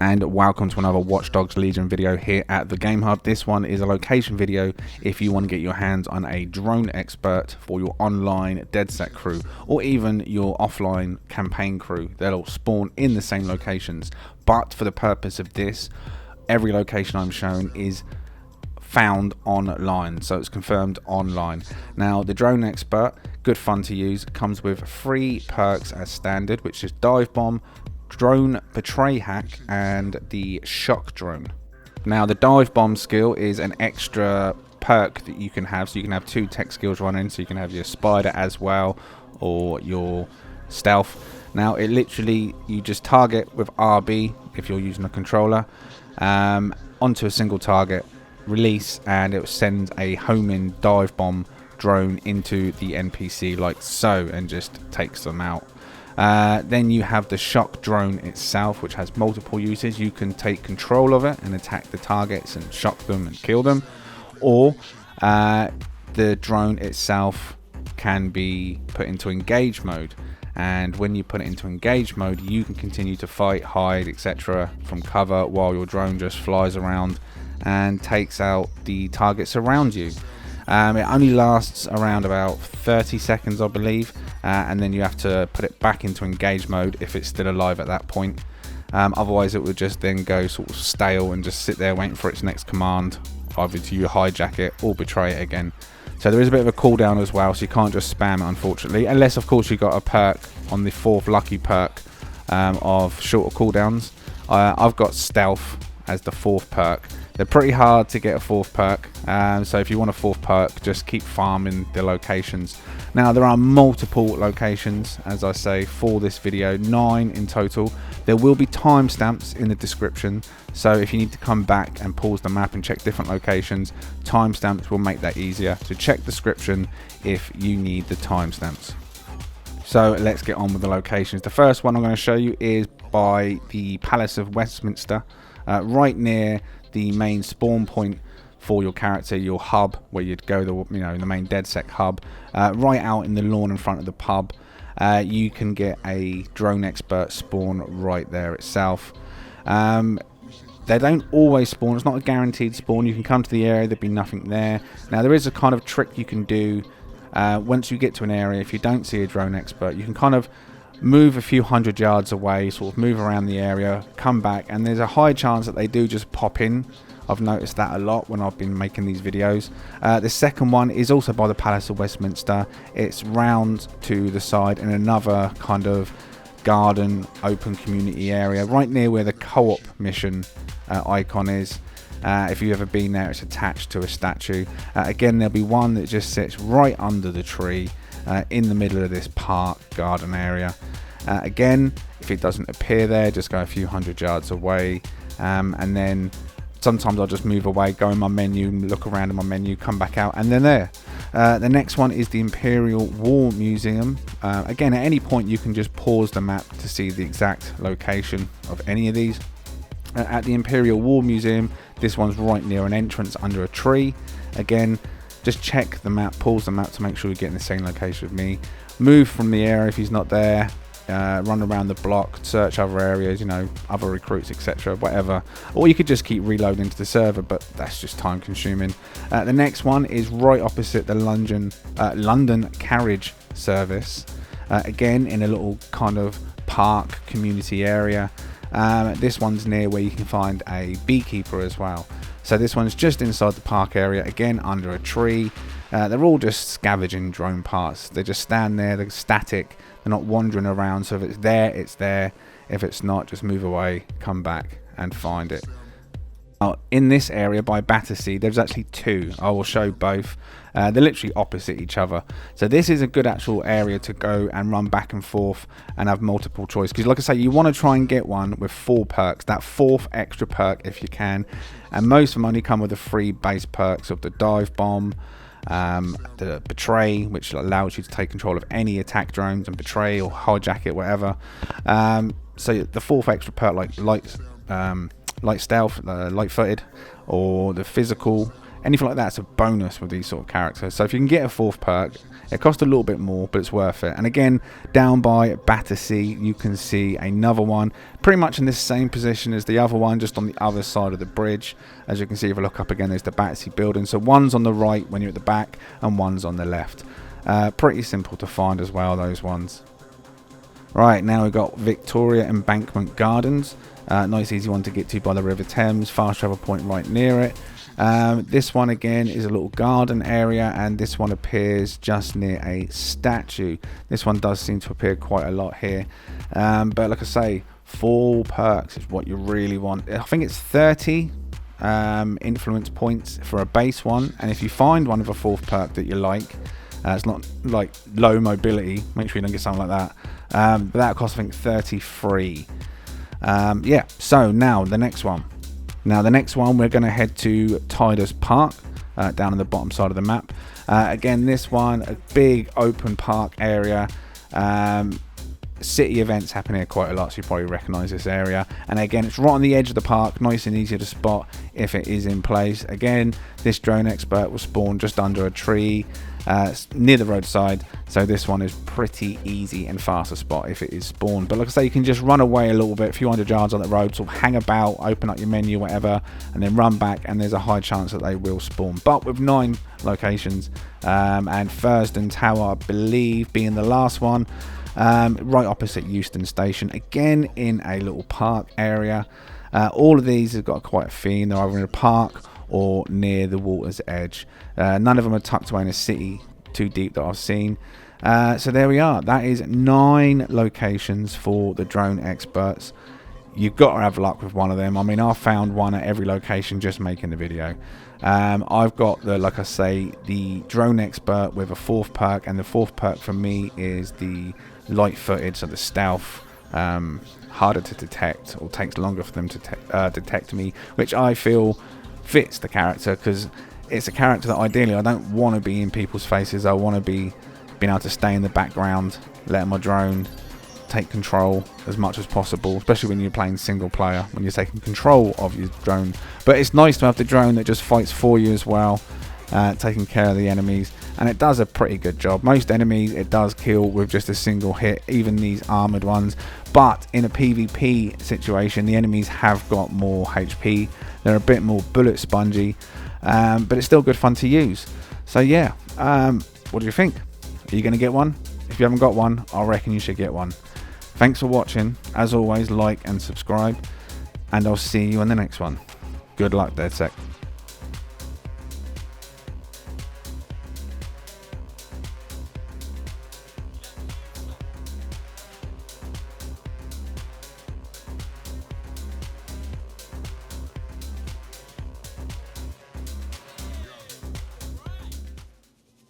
And welcome to another Watch Dogs Legion video here at the Game Hub. This one is a location video if you want to get your hands on a drone expert for your online dedsec crew or even your offline campaign crew. They'll spawn in the same locations, but for the purpose of this, every location I'm showing is found online, so it's confirmed online. Now the drone expert, good fun to use, comes with 3 perks as standard, which is dive bomb, drone betray hack, and the shock drone. Now the dive bomb skill is an extra perk that you can have, so you can have 2 tech skills running, so you can have your spider as well or your stealth. Now it literally, you just target with RB if you're using a controller onto a single target, release, and it will send a homing dive bomb drone into the NPC like so and just takes them out. Then you have the shock drone itself, which has multiple uses. You can take control of it and attack the targets and shock them and kill them, or the drone itself can be put into engage mode, and when you put it into engage mode you can continue to fight, hide, etc. from cover while your drone just flies around and takes out the targets around you. It only lasts around about 30 seconds, I believe, and then you have to put it back into engage mode if it's still alive at that point. Otherwise it would just then go sort of stale and just sit there waiting for its next command, either to you hijack it or betray it again. So there is a bit of a cooldown as well, so you can't just spam it, unfortunately, unless of course you got a perk on the 4th lucky perk of shorter cooldowns. I've got stealth as the 4th perk. They're pretty hard to get a 4th perk, so if you want a 4th perk, just keep farming the locations. Now there are multiple locations, as I say, for this video, 9 in total. There will be timestamps in the description, so if you need to come back and pause the map and check different locations, timestamps will make that easier. So check description if you need the timestamps. So let's get on with the locations. The first one I'm going to show you is by the Palace of Westminster, right near the main spawn point for your character, your hub, where you'd go, the main dedsec hub, right out in the lawn in front of the pub. You can get a drone expert spawn right there itself. They don't always spawn, it's not a guaranteed spawn. You can come to the area, there'd be nothing there. Now there is a kind of trick you can do once you get to an area. If you don't see a drone expert, you can kind of move a few hundred yards away, sort of move around the area, come back, and there's a high chance that they do just pop in. I've noticed that a lot when I've been making these videos. The second one is also by the Palace of Westminster. It's round to the side in another kind of garden, open community area, right near where the co-op mission icon is. If you've ever been there, it's attached to a statue. Again, there'll be one that just sits right under the tree in the middle of this park garden area. Again, if it doesn't appear there, just go a few hundred yards away, and then sometimes I'll just move away, go in my menu, look around in my menu, come back out, and then there. The next one is the Imperial War Museum. Again, at any point you can just pause the map to see the exact location of any of these. At the Imperial War Museum, this one's right near an entrance under a tree. Again, just check the map, pause the map to make sure you get in the same location with me. Move from the area if he's not there. Run around the block, search other areas, other recruits, etc., whatever. Or you could just keep reloading to the server, but that's just time consuming. The next one is right opposite the London Carriage service. Again, in a little kind of park community area. This one's near where you can find a beekeeper as well. So this one's just inside the park area, again under a tree. They're all just scavenging drone parts. They just stand there, they're static, they're not wandering around. So if it's there, it's there. If it's not, just move away, come back and find it. Now, in this area by Battersea, there's actually 2. I will show both. They're literally opposite each other. So this is a good actual area to go and run back and forth and have multiple choice. Because like I say, you want to try and get one with 4 perks. That 4th extra perk if you can. And most of them only come with the 3 base perks of the dive bomb, the betray, which allows you to take control of any attack drones and betray or hijack it, whatever. So the 4th extra perk, like light stealth, light-footed, or the physical, anything like that's a bonus with these sort of characters. So if you can get a 4th perk, it costs a little bit more, but it's worth it. And again, down by Battersea, you can see another one, pretty much in the same position as the other one, just on the other side of the bridge. As you can see, if I look up again, there's the Battersea building. So one's on the right when you're at the back, and one's on the left. Pretty simple to find as well, those ones. Right, now we've got Victoria Embankment Gardens. Nice easy one to get to by the River Thames, fast travel point right near it. This one again is a little garden area, and this one appears just near a statue. This one does seem to appear quite a lot here, but like I say, 4 perks is what you really want. I think it's 30 influence points for a base one, and if you find one of a 4th perk that you like, it's not like low mobility, make sure you don't get something like that, but that costs I think 33. Yeah, so now the next one. We're going to head to Tidis Park, down on the bottom side of the map. Again, this one, a big open park area. City events happen here quite a lot, so you probably recognise this area. And again, it's right on the edge of the park, nice and easy to spot if it is in place. Again, this drone expert will spawn just under a tree, near the roadside, so this one is pretty easy and fast to spot if it is spawned. But like I say, you can just run away a little bit, a few hundred yards on the road, sort of hang about, open up your menu, whatever, and then run back, and there's a high chance that they will spawn. But with 9 locations, and Furzton Tower, I believe, being the last one, right opposite Euston Station, again in a little park area. All of these have got quite a theme. They're either in a park or near the water's edge. None of them are tucked away in a city too deep that I've seen. So there we are. That is 9 locations for the drone experts. You've got to have luck with one of them. I mean, I've found one at every location just making the video. I've got like I say, the drone expert with a 4th perk, and the 4th perk for me is the light-footed, so the stealth, harder to detect, or takes longer for them to detect me, which I feel fits the character, because it's a character that ideally I don't want to be in people's faces. I want to be being able to stay in the background, letting my drone take control as much as possible, especially when you're playing single player, when you're taking control of your drone. But it's nice to have the drone that just fights for you as well, taking care of the enemies, and it does a pretty good job. Most enemies it does kill with just a single hit, even these armored ones. But in a PvP situation, the enemies have got more HP, they're a bit more bullet spongy, but it's still good fun to use. So yeah, what do you think? Are you going to get one? If you haven't got one, I reckon you should get one. Thanks for watching. As always, like and subscribe, and I'll see you on the next one. Good luck, dedsec.